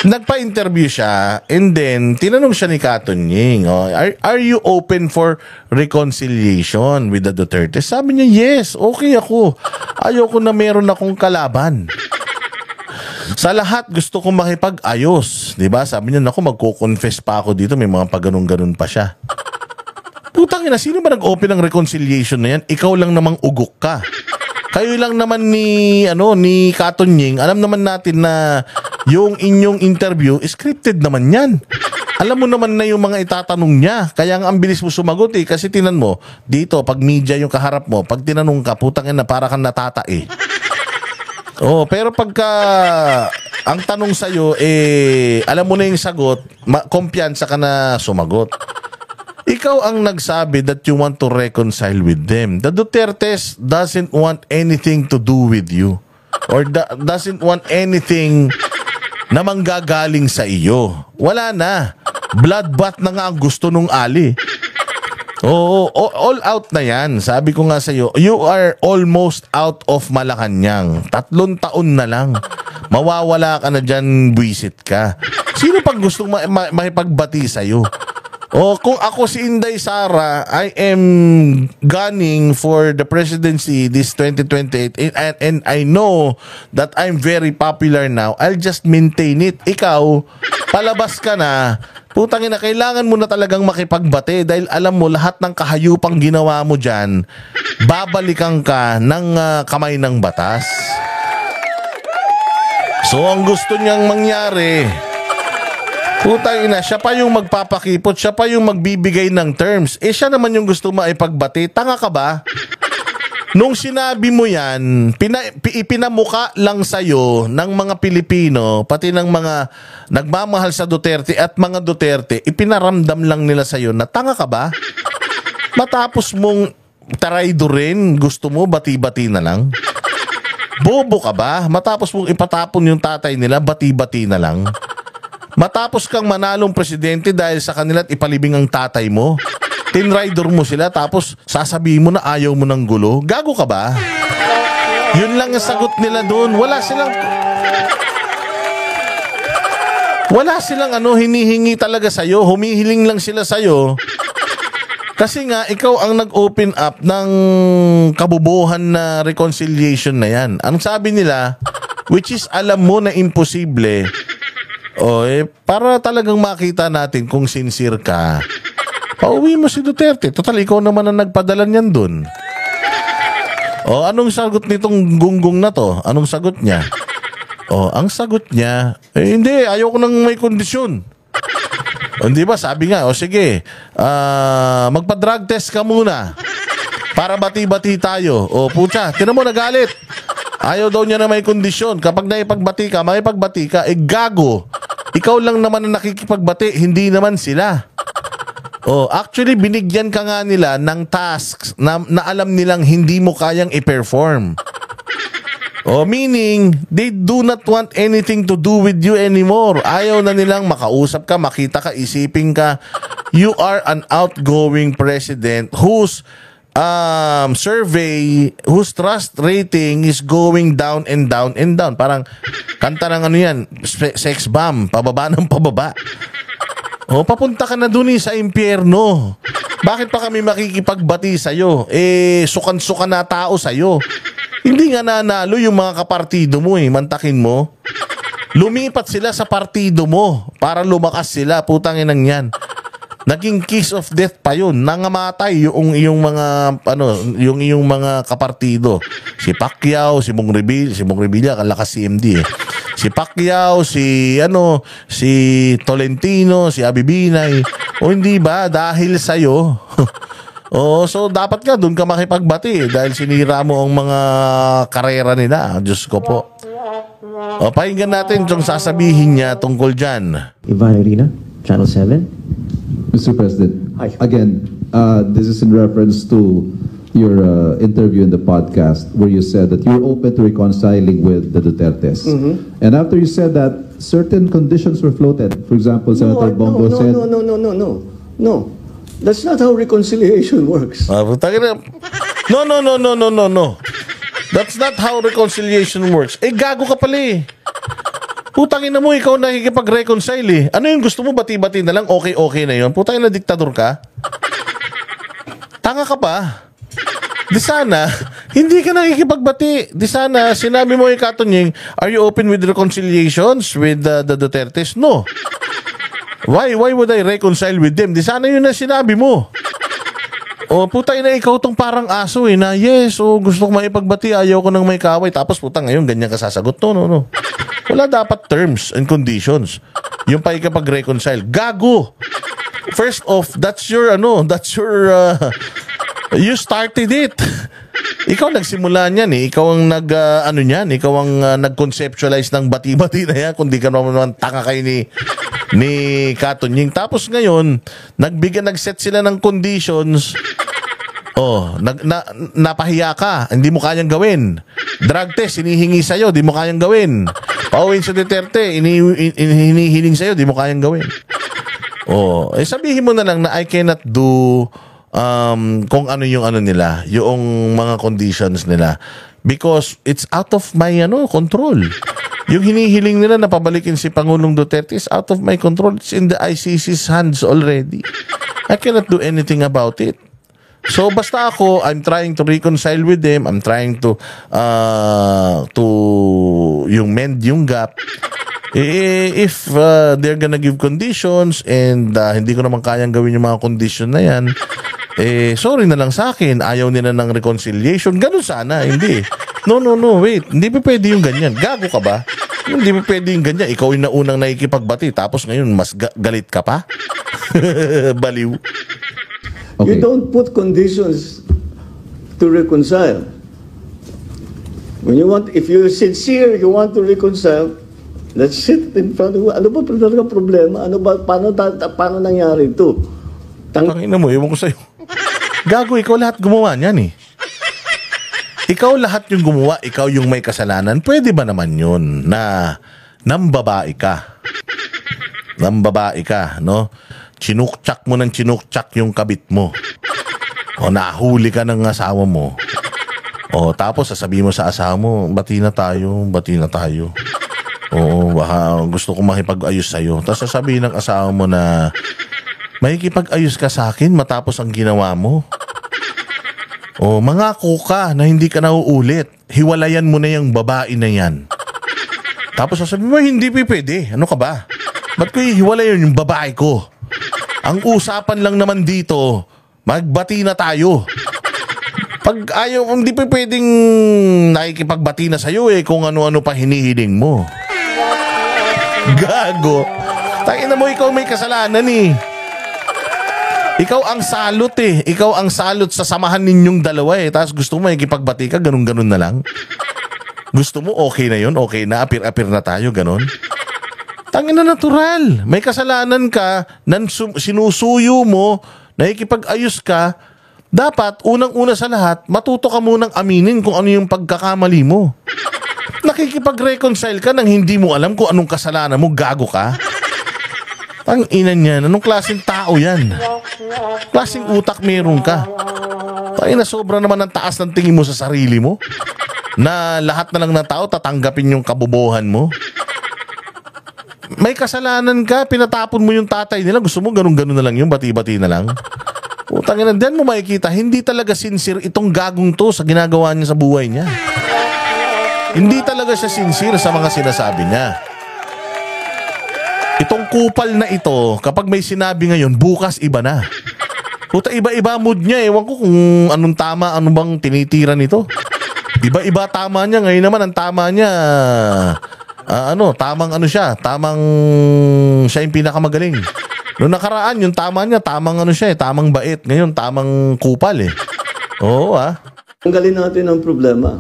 nagpa-interview siya and then tinanong siya ni Katon Ying, are you open for reconciliation with the Duterte? Sabi niya, yes, okay ako. Ayoko na meron akong kalaban. Sa lahat gusto kong makipag-ayos, 'di ba? Sabi niya, naku, magko-confess pa ako dito, may mga pagganun-ganun pa siya. Putang ina, sino ba nag-open ng reconciliation na yan? Ikaw lang namang ugok ka. Kayo lang naman ni Katon Ying, alam naman natin na yung inyong interview, scripted naman yan. Alam mo naman na yung mga itatanong niya. Kaya ang bilis mo sumagot kasi tinan mo, dito, pag media yung kaharap mo, pag tinanong ka, putang ina, para kang natatae. Pero pagka ang tanong sa'yo, alam mo na yung sagot, kumpiyansa ka na sumagot. Ikaw ang nagsabi that you want to reconcile with them. The Dutertes doesn't want anything to do with you. Or doesn't want anything na manggagaling sa iyo. Wala na. Bloodbath na nga ang gusto nung Ali. Oo, all out na yan. Sabi ko nga sa iyo, you are almost out of Malacanang. 3 taon na lang. Mawawala ka na dyan, buwisit ka. Sino pang gustong makipagbati sa iyo? Kung ako si Inday Sara, I am gunning for the presidency this 2028 and I know that I'm very popular now. I'll just maintain it. Ikaw, palabas ka na. Putang ina, kailangan mo na talagang makipagbate dahil alam mo lahat ng kahayupang ginawa mo dyan, babalikan ka ng kamay ng batas. So ang gusto niyang mangyari, putang ina, siya pa yung magpapakipot, siya pa yung magbibigay ng terms. Siya naman yung gusto maipagbati. Tanga ka ba? Nung sinabi mo yan, ipinamuka lang sa'yo ng mga Pilipino, pati ng mga nagmamahal sa Duterte at mga Duterte, ipinaramdam lang nila sa'yo na tanga ka ba? Matapos mong taraydorin, gusto mo bati-bati na lang? Bobo ka ba? Matapos mong ipatapon yung tatay nila, bati-bati na lang? Matapos kang manalong presidente dahil sa kanila at ipalibing ang tatay mo, tinrider mo sila tapos sasabihin mo na ayaw mo ng gulo. Gago ka ba? Yun lang ang sagot nila doon. Wala silang hinihingi talaga sa'yo. Humihiling lang sila sa'yo. Kasi nga, ikaw ang nag-open up ng kabubuhan na reconciliation na yan. Ang sabi nila, which is alam mo na imposible, para talagang makita natin kung sincere ka, pauwi mo si Duterte. Total, ikaw naman ang nagpadala niyan dun. Anong sagot nitong gunggong na to? Anong sagot niya? Ang sagot niya, hindi, ayoko nang may kondisyon. Hindi ba? Sabi nga, sige, magpa-drug test ka muna para bati-bati tayo. Pucha, tinan mo, nagalit. Ayaw daw niya na may kondisyon. Kapag naipagbati ka, gago. Ikaw lang naman ang nakikipagbati, hindi naman sila. Actually, binigyan ka nga nila ng tasks na alam nilang hindi mo kayang i-perform. Meaning, they do not want anything to do with you anymore. Ayaw na nilang makausap ka, makita ka, isipin ka. You are an outgoing president whose survey, whose trust rating is going down and down and down. Parang kanta ng sex bomb, pababa ng pababa. Papunta ka na dun sa impyerno. Bakit pa kami makikipagbati sa'yo? Sukan-sukan na tao sa'yo. Hindi nga nanalo yung mga kapartido mo mantakin mo. Lumipat sila sa partido mo para lumakas sila, putang inang yan. Naging kiss of death pa yun. Nangamatay yung iyong mga kapartido. Si Pacquiao, si Mong Revilla, kalakas si MD Si Pacquiao, si Tolentino, si Abibinay. Hindi ba? Dahil sa'yo. So dapat ka doon ka makipagbati dahil sinira mo ang mga karera nila. Diyos ko po. Pakinggan natin itong sasabihin niya tungkol dyan. Ivan Irina, Channel 7. Mr. President, Hi. again, this is in reference to your interview in the podcast where you said that you're open to reconciling with the Dutertes. And after you said that, certain conditions were floated. For example, Senator Bongo said... No. That's not how reconciliation works. No. That's not how reconciliation works. Gago ka pala Putangin na mo, ikaw nakikipag-reconcile eh. Ano yung gusto mo, bati-bati na lang, okay na yun? Putangin na diktador ka? Tanga ka pa. Di sana, hindi ka nakikipagbati. Di sana, sinabi mo yung Katunying, are you open with reconciliations with the Dutertes? No. Why would I reconcile with them? Di sana yun na sinabi mo. O putay na ikaw tong parang aso eh na yes, gusto ko maipagbati, ayaw ko nang may kaaway. Tapos putang ngayon ganyan ka sasagot. No. Wala dapat terms and conditions. Yung pa ikapag-reconcile. Gago! First off, you started it. Ikaw nagsimula niyan eh. Ikaw ang ikaw ang nag-conceptualize ng bati-bati na yan. Kung di ka naman tanga kayo ni Katunying. Tapos ngayon, nag-set sila ng conditions. Napahiya ka, hindi mo kayang gawin. Drug test, hinihingi sa'yo, di mo kayang gawin. Pauwiin sa Duterte, hinihiling sa'yo, di mo kayang gawin. Sabihin mo na lang na I cannot do kung ano yung nila, yung mga conditions nila. Because it's out of my control. Yung hinihiling nila na pabalikin si Pangulong Duterte is out of my control. It's in the ICC's hands already. I cannot do anything about it. So basta ako, I'm trying to reconcile with them. I'm trying to yung mend yung gap. If they're gonna give conditions and hindi ko naman kayang gawin yung mga condition na yan, sorry na lang sa akin. Ayaw nila ng reconciliation. Ganun sana, hindi. No, wait. Hindi pa pwede yung ganyan. Gago ka ba? Hindi pa pwede yung ganyan. Ikaw yung naunang nakikipagbati tapos ngayon mas galit ka pa? Baliw. Okay. You don't put conditions to reconcile. If you're sincere, you want to reconcile, let's sit in front of you. Ano ba talaga problema? Paano nangyari ito? Tangina mo, ewan ko sa'yo. Gago, ikaw lahat gumawa niyan eh. Ikaw lahat yung gumawa, ikaw yung may kasalanan. Pwede ba naman yun na nambabae ka? Nambabae ka, no? Chinukchak mo ng chinukchak yung kabit mo. Nahuli ka ng asawa mo. Tapos sasabihin mo sa asawa mo, bati na tayo. Baka gusto ko makipag-ayos sa'yo. Tapos sasabihin ng asawa mo na, makikipag-ayos ka sa akin matapos ang ginawa mo. Mangako ka na hindi ka nauulit. Hiwalayan mo na yung babae na yan. Tapos sasabihin mo, hindi pwede. Ano ka ba? Ba't ko hiwalayan yung babae ko? Ang usapan lang naman dito, magbati na tayo. Pag ayaw, hindi pa pwedeng nakikipagbati na sa'yo kung ano-ano pa hinihiling mo. Gago. Tangina mo, ikaw may kasalanan eh. Ikaw ang salot eh. Ikaw ang salot sa samahan ninyong dalawa eh. Tapos gusto mo makikipagbati ka, ganun-ganun na lang. Gusto mo okay na yun, okay na, apir-apir na tayo, ganun. Tangina natural. May kasalanan ka, sinusuyo mo, nakikipag-ayos ka, dapat, unang-una sa lahat, matuto ka munang aminin kung ano yung pagkakamali mo. Nakikipag-reconcile ka nang hindi mo alam kung anong kasalanan mo, gago ka. Tangina niyan, anong klaseng tao yan? Klaseng utak meron ka. Tangina, sobra naman ang taas ng tingin mo sa sarili mo, na lahat na lang ng tao tatanggapin yung kabobohan mo. May kasalanan ka, pinatapon mo yung tatay nila, gusto mo ganun-ganun na lang yung bati-bati na lang. Utangin na, diyan mo makikita, hindi talaga sincere itong gagong to sa ginagawa niya sa buhay niya. Hindi talaga siya sincere sa mga sinasabi niya. Itong kupal na ito, kapag may sinabi ngayon, bukas iba na. Puta, iba-iba mood niya. Ewan ko kung anong tama, ano bang tinitira nito. Iba-iba tama niya. Ngayon naman, ang tama niya... tamang siya yung pinakamagaling. Noong nakaraan, yung tama niya, tamang tamang bait. Ngayon, tamang kupal eh. Oo Tanggalin natin ang problema.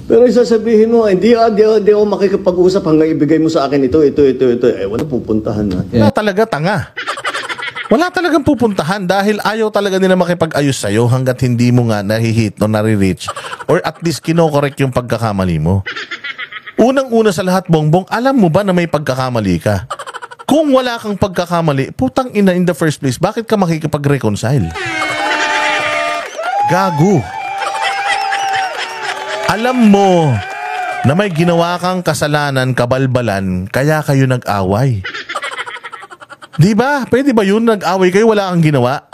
Pero isasabihin mo, hindi ako makikipag-usap hanggang ibigay mo sa akin ito. Wala pupuntahan na. Wala talaga, tanga. Wala talagang pupuntahan dahil ayaw talaga nila makipag-ayos sa'yo hanggat hindi mo nga nahihit o nare-reach or at least kinokorek yung pagkakamali mo. Unang-una sa lahat, Bongbong, alam mo ba na may pagkakamali ka? Kung wala kang pagkakamali, putang ina in the first place, bakit ka makikipag-reconcile? Gago. Alam mo na may ginawa kang kasalanan, kabalbalan, kaya kayo nag-away. Di ba? Pwede ba yun? Nag-away kayo, wala kang ginawa?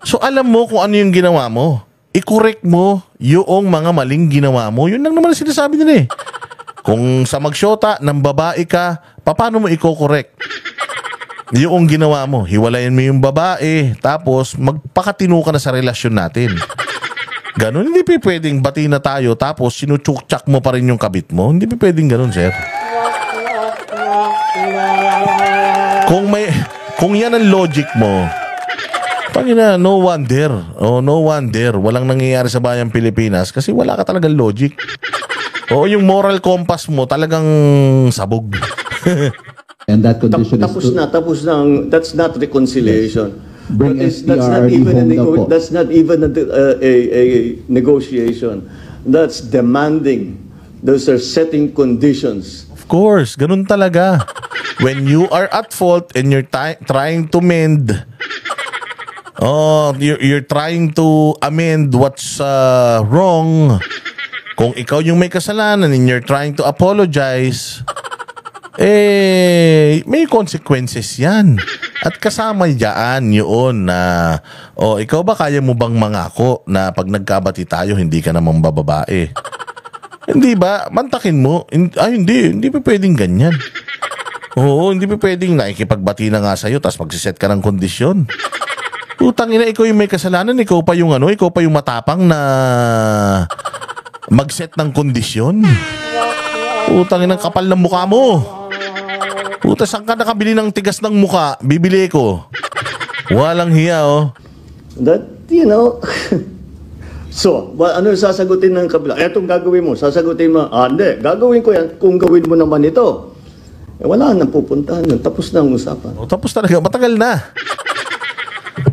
So alam mo kung ano yung ginawa mo. I-correct mo yung mga maling ginawa mo. Yun lang naman ang sinasabi nila eh. Kung sa magsyota ng babae ka, paano mo i-correct? Yung ginawa mo, hiwalayan mo yung babae, tapos magpakatino ka na sa relasyon natin. Ganon, hindi pwedeng bati na tayo, tapos sinutsuk-tsak mo pa rin yung kabit mo. Hindi pwedeng ganon, sir. Kung yan ang logic mo, Pangina, no wonder. Oh, no wonder. Walang nangyayari sa bayang Pilipinas kasi wala ka talagang logic. Oo, yung moral compass mo talagang sabog. And that condition Tapos na. That's not reconciliation. Bring That's not SPRE even home na po. that's not even a negotiation. That's demanding. Those are setting conditions. Of course, ganun talaga. When you are at fault and you're trying to mend, you're trying to amend what's wrong. Kung ikaw yung may kasalanan and you're trying to apologize, may consequences yan. At kasama dyan yun na, ikaw ba kaya mo bang mangako na pag nagkabati tayo, hindi ka namang bababae? Hindi ba? Mantakin mo. Hindi pa pwedeng ganyan. Oo, hindi pa pwedeng nakikipagbati na nga sa'yo tapos magsiset ka ng kondisyon. Utang ina, ikaw yung may kasalanan, ikaw pa yung matapang na mag-set ng kondisyon. Utang ina, kapal ng mukha mo. Puta, saan ka nakabili ng tigas ng mukha? Bibili ko. Walang hiya, oh. That, So, ano yung sasagutin ng kabila? Etong gagawin mo, sasagutin mo, hindi, gagawin ko yan kung gawin mo naman ito. Wala nang pupuntahan yun. Tapos na ang usapan. Tapos talaga, matagal na.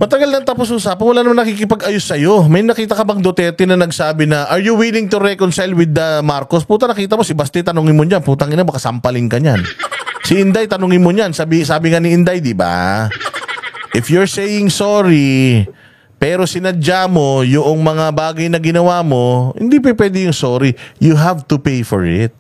Matagal na tapos usapan, wala naman nakikipag-ayos sa'yo. May nakita ka bang Duterte na nagsabi na, are you willing to reconcile with Marcos? Puta, nakita mo si Basti, tanungin mo niyan. Putang ina, baka sampaling ka niyan. Si Inday, tanungin mo niyan. Sabi nga ni Inday, di ba? If you're saying sorry, pero sinadya mo yung mga bagay na ginawa mo, hindi pa pwede yung sorry. You have to pay for it.